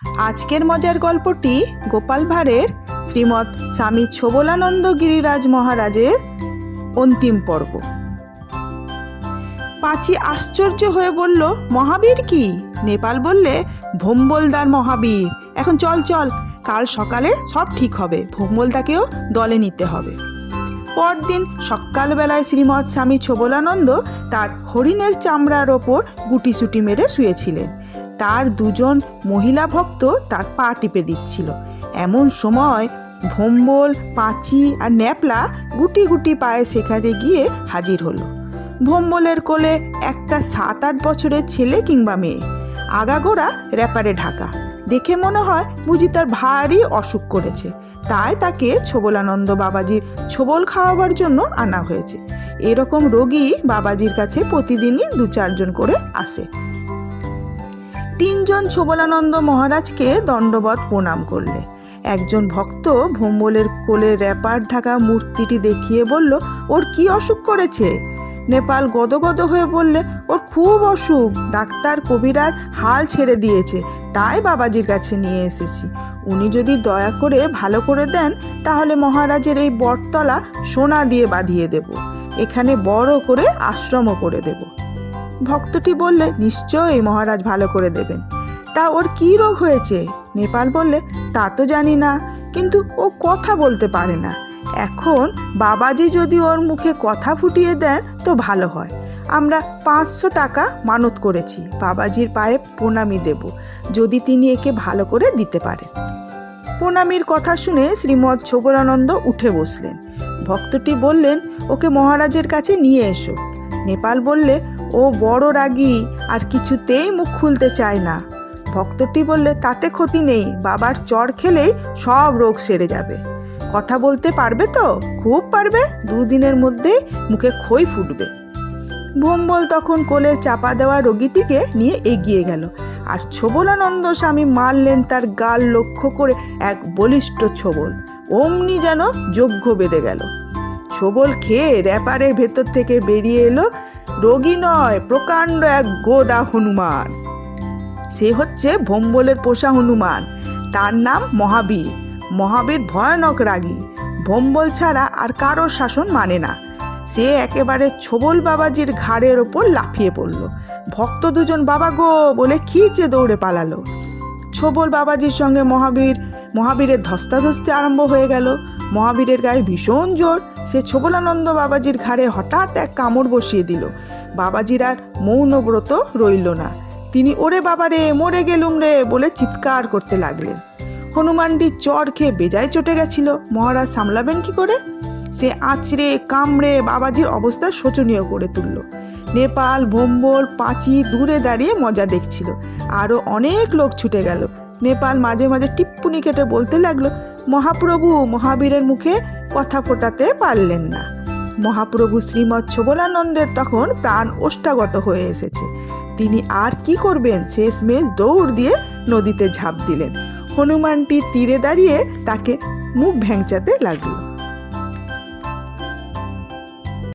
আজকের মজার গল্পটি গোপাল ভাঁড়ের শ্রীমৎ স্বামী ছোবলানন্দ গিরিরাজ মহারাজের অন্তিম পর্ব। পাঁচি আশ্চর্য হয়ে বলল, মহাবীর কি? নেপাল বললে, ভোম্বলদার মহাবীর। এখন চল চল, কাল সকালে সব ঠিক হবে। ভোম্বলদাকেও দলে নিতে হবে। পরদিন সকালবেলায় শ্রীমৎ স্বামী ছোবলানন্দ তার হরিণের চামড়ার ওপর গুটিসুটি মেরে শুয়েছিলেন। তার দুজন মহিলা ভক্ত তার পা টিপে দিচ্ছিল। এমন সময় ভোম্বল, পাঁচি আর ন্যাপলা গুটি গুটি পায়ে সেখানে গিয়ে হাজির হলো। ভোম্বলের কোলে একটা 7-8 বছরের ছেলে কিংবা মেয়ে, আগাগোড়া র্যাপারে ঢাকা। দেখে মনে হয় বুঝি তার ভারী অসুখ করেছে, তাই তাকে ছোবলানন্দ বাবাজির ছোবল খাওয়াবার জন্য আনা হয়েছে। এরকম রোগী বাবাজির কাছে প্রতিদিনই 2-4 জন করে আসে। 3 জন ছোবলানন্দ মহারাজকে দণ্ডবত প্রণাম করলে। একজন ভক্ত ভোম্বলের কোলে র্যাপার ঢাকা মূর্তিটি দেখিয়ে বলল, ওর কি অসুখ করেছে? নেপাল গদগদ হয়ে বললে, ওর খুব অসুখ, ডাক্তার কবিরাজ হাল ছেড়ে দিয়েছে, তাই বাবাজির কাছে নিয়ে এসেছি। উনি যদি দয়া করে ভালো করে দেন তাহলে মহারাজের এই বটতলা সোনা দিয়ে বাঁধিয়ে দেব, এখানে বড় করে আশ্রমও করে দেব। ভক্তটি বললে, নিশ্চয়ই মহারাজ ভালো করে দেবেন। তা ওর কি রোগ হয়েছে? নেপাল বললে, তা তো জানি না, কিন্তু ও কথা বলতে পারে না। এখন বাবাজি যদি ওর মুখে কথা ফুটিয়ে দেন তো ভালো হয়। আমরা 500 টাকা মানত করেছি, বাবাজির পায়ে প্রণামী দেব, যদি তিনি একে ভালো করে দিতে পারেন। প্রণামীর কথা শুনে শ্রীমৎ ছোবলানন্দ উঠে বসলেন। ভক্তটি বললেন, ওকে মহারাজের কাছে নিয়ে এসো। নেপাল বললে, ও বড় রাগী, আর কিছুতেই মুখ খুলতে চায় না। ভক্তটি বললে, তাতে ক্ষতি নেই, বাবার চড় খেলেই সব রোগ সেরে যাবে। কথা বলতে পারবে তো? খুব পারবে, 2 দিনের মধ্যেই মুখে খই ফুটবে। ভোম্বল তখন কোলের চাপা দেওয়া রোগীটিকে নিয়ে এগিয়ে গেল, আর ছোবলানন্দ স্বামী মারলেন তার গাল লক্ষ্য করে এক বলিষ্ঠ ছোবল। অমনি যেন যজ্ঞ বেঁধে গেল। ছোবল খেয়ে র্যাপারের ভেতর থেকে বেরিয়ে এলো রোগী নয়, প্রকাণ্ড এক গোদা হনুমান। সে হচ্ছে ভোম্বলের পোষা হনুমান, তার নাম মহাবীর। মহাবীর ভয়ানক রাগী, ভোম্বল ছাড়া আর কারোর শাসন মানে না। সে একেবারে ছোবল বাবাজির ঘাড়ের ওপর লাফিয়ে পড়ল। ভক্ত 2 জন বাবা গো বলে খিঁচে দৌড়ে পালালো। ছোবল বাবাজির সঙ্গে মহাবীরের ধস্তাধস্তি আরম্ভ হয়ে গেল। মহাবীরের গায়ে ভীষণ জোর। সে ছোবলানন্দ বাবাজির ঘাড়ে হঠাৎ এক কামড় বসিয়ে দিল। বাবাজির আর মৌনব্রত রইল না। তিনি ওরে বাবা রে, মরে গেলুম রে বলে চিৎকার করতে লাগলেন। হনুমানটি চর খেয়ে বেজায় চটে গেছিল, মহারাজ সামলাবেন কি করে? সে আঁচড়ে কামড়ে বাবাজির অবস্থা শোচনীয় করে তুলল। নেপাল, ভোম্বল, পাঁচি দূরে দাঁড়িয়ে মজা দেখছিল। আরও অনেক লোক ছুটে গেল। নেপাল মাঝে মাঝে টিপ্পুনি কেটে বলতে লাগলো, মহাপ্রভু মহাবীরের মুখে কথা ফোটাতে পারলেন না। মহাপ্রভু শ্রীমৎ ছোবলানন্দের তখন প্রাণ ওষ্ঠাগত হয়ে এসেছে। তিনি আর কি করবেন, শেষমেশ দৌড় দিয়ে নদীতে ঝাঁপ দিলেন। হনুমানটি তীরে দাঁড়িয়ে তাকে মুখ ভ্যাংচাতে লাগলো।